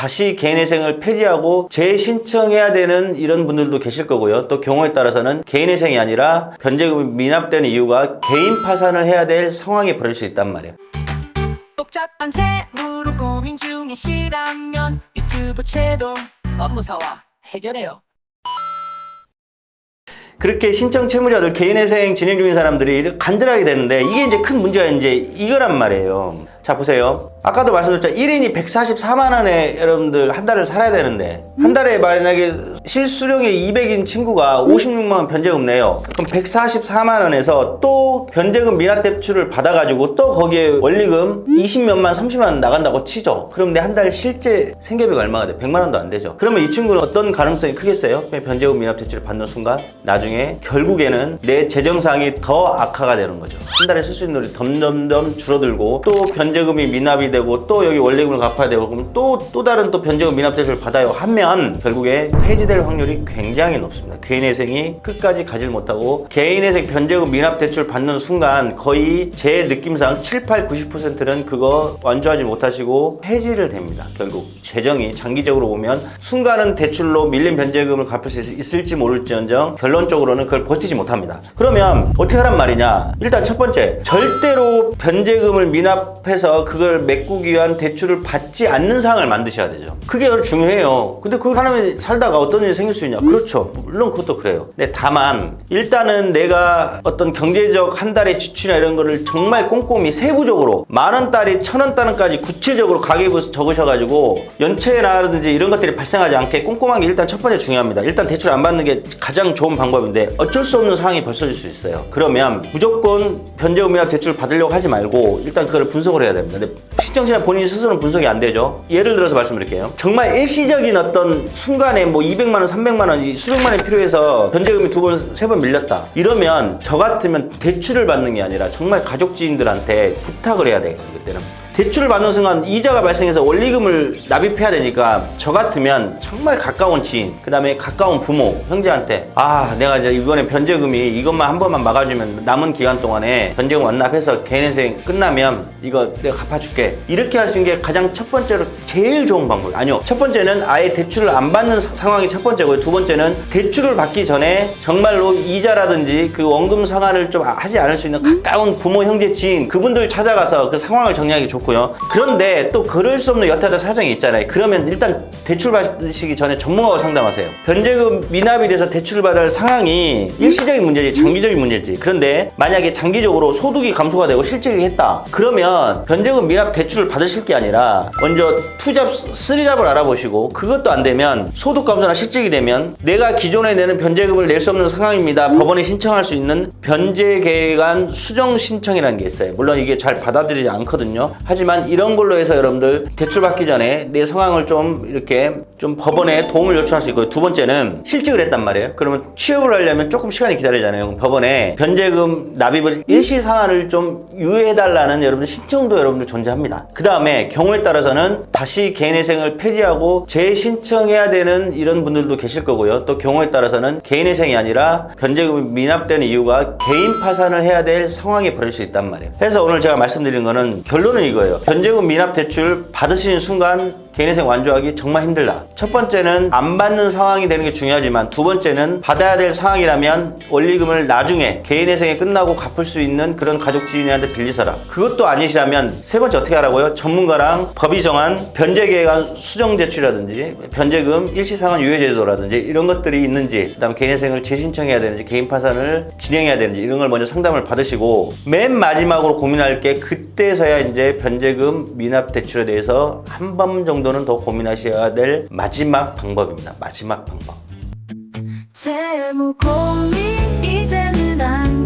다시 개인회생을 폐지하고 재신청해야 되는 이런 분들도 계실 거고요. 또 경우에 따라서는 개인회생이 아니라 변제금이 미납되는 이유가 개인 파산을 해야 될 상황이 벌어질 수 있단 말이에요. 복잡한 채무로 고민 중이시라면 유튜브 채동 업무사와 해결해요. 그렇게 신청 채무자들 개인회생 진행 중인 사람들이 간절하게 되는데 이게 이제 큰 문제가 이제 이거란 말이에요. 자 보세요. 아까도 말씀드렸죠. 1인이 144만 원에 여러분들 한 달을 살아야 되는데 한 달에 만약에 실수령이 200인 친구가 56만 원 변제금 내요. 그럼 144만 원에서 또 변제금 미납 대출을 받아가지고 또 거기에 원리금 20몇만 30만 원 나간다고 치죠. 그럼 내 한 달 실제 생계비가 얼마가 돼? 100만 원도 안 되죠. 그러면 이 친구는 어떤 가능성이 크겠어요? 변제금 미납 대출을 받는 순간 나중에 결국에는 내 재정상이 더 악화가 되는 거죠. 한 달에 쓸 수 있는 돈이 점점 줄어들고 또 변제금이 미납이 되고 또 여기 원리금을 갚아야 되고 그럼 또 다른 또 변제금 미납 대출을 받아요 하면 결국에 폐지될 확률이 굉장히 높습니다. 개인회생이 끝까지 가질 못하고 개인회생 변제금 미납 대출 받는 순간 거의 제 느낌상 7, 8, 90%는 그거 완주하지 못하시고 폐지를 됩니다. 결국 재정이 장기적으로 보면 순간은 대출로 밀린 변제금을 갚을 수 있을지 모를지언정 결론적으로는 그걸 버티지 못합니다. 그러면 어떻게 하란 말이냐? 일단 첫 번째, 절대로 변제금을 미납해서 그걸 메꾸기 위한 대출을 받지 않는 상황을 만드셔야 되죠. 그게 중요해요. 근데 그 사람이 살다가 어떤 일이 생길 수 있냐? 그렇죠. 물론 그것도 그래요. 근데 다만 일단은 내가 어떤 경제적 한 달의 지출이나 이런 거를 정말 꼼꼼히 세부적으로 10,000원짜리 1,000원짜리까지 구체적으로 가계부 적으셔가지고 연체라든지 이런 것들이 발생하지 않게 꼼꼼한 게 일단 첫 번째 중요합니다. 일단 대출 안 받는 게 가장 좋은 방법인데 어쩔 수 없는 상황이 벌어질 수 있어요. 그러면 무조건 변제금이나 대출을 받으려고 하지 말고 일단 그걸 분석을 해야 됩니다. 근데 신청자 본인이 스스로는 분석이 안 되죠. 예를 들어서 말씀드릴게요. 정말 일시적인 어떤 순간에 뭐 200만 원, 300만 원, 수백만 원이 필요해서 변제금이 2번, 3번 밀렸다. 이러면 저 같으면 대출을 받는 게 아니라 정말 가족 지인들한테 부탁을 해야 돼요. 그때는. 대출을 받는 순간 이자가 발생해서 원리금을 납입해야 되니까 저 같으면 정말 가까운 지인, 그 다음에 가까운 부모, 형제한테 내가 이제 이번에 변제금이 이것만 한 번만 막아주면 남은 기간 동안에 변제금 완납해서 개인회생 끝나면 이거 내가 갚아줄게. 이렇게 할 수 있는 게 가장 첫 번째로 제일 좋은 방법. 아니요. 첫 번째는 아예 대출을 안 받는 상황이 첫 번째고요. 두 번째는 대출을 받기 전에 정말로 이자라든지 그 원금 상환을 좀 하지 않을 수 있는 가까운 부모, 형제, 지인 그분들 찾아가서 그 상황을 정리하기 좋고 그런데 또 그럴 수 없는 여타의 사정이 있잖아요. 그러면 일단 대출 받으시기 전에 전문가와 상담하세요. 변제금 미납이 돼서 대출을 받아야 할 상황이 일시적인 문제지 장기적인 문제지. 그런데 만약에 장기적으로 소득이 감소가 되고 실직이 했다. 그러면 변제금 미납 대출을 받으실 게 아니라 먼저 투잡, 쓰리잡을 알아보시고 그것도 안 되면 소득 감소나 실직이 되면 내가 기존에 내는 변제금을 낼 수 없는 상황입니다. 법원에 신청할 수 있는 변제계획안 수정 신청이라는 게 있어요. 물론 이게 잘 받아들이지 않거든요. 하지만 이런 걸로 해서 여러분들 대출 받기 전에 내 상황을 좀 이렇게 좀 법원에 도움을 요청할 수 있고요. 두 번째는 실직을 했단 말이에요. 그러면 취업을 하려면 조금 시간이 기다리잖아요. 법원에 변제금 납입을 일시 상한을 좀 유예해달라는 여러분들 신청도 여러분들 존재합니다. 그 다음에 경우에 따라서는 다시 개인회생을 폐지하고 재신청해야 되는 이런 분들도 계실 거고요. 또 경우에 따라서는 개인회생이 아니라 변제금이 미납되는 이유가 개인 파산을 해야 될 상황이 벌어질 수 있단 말이에요. 그래서 오늘 제가 말씀드린 거는 결론은 이거예요. 변제금 미납 대출 받으시는 순간 개인회생 완주하기 정말 힘들다. 첫 번째는 안 받는 상황이 되는 게 중요하지만 두 번째는 받아야 될 상황이라면 원리금을 나중에 개인회생이 끝나고 갚을 수 있는 그런 가족 지인한테 빌리서라. 그것도 아니시라면 세 번째 어떻게 하라고요? 전문가랑 법이 정한 변제계획안 수정 대출이라든지 변제금 일시상환 유예제도라든지 이런 것들이 있는지, 그 다음 개인회생을 재신청해야 되는지, 개인 파산을 진행해야 되는지 이런 걸 먼저 상담을 받으시고 맨 마지막으로 고민할 게 그때서야 이제 변제금 미납 대출에 대해서 한 번 정도는 더 고민하셔야 될 마지막 방법입니다. 마지막 방법. 채무 고민 이제는 안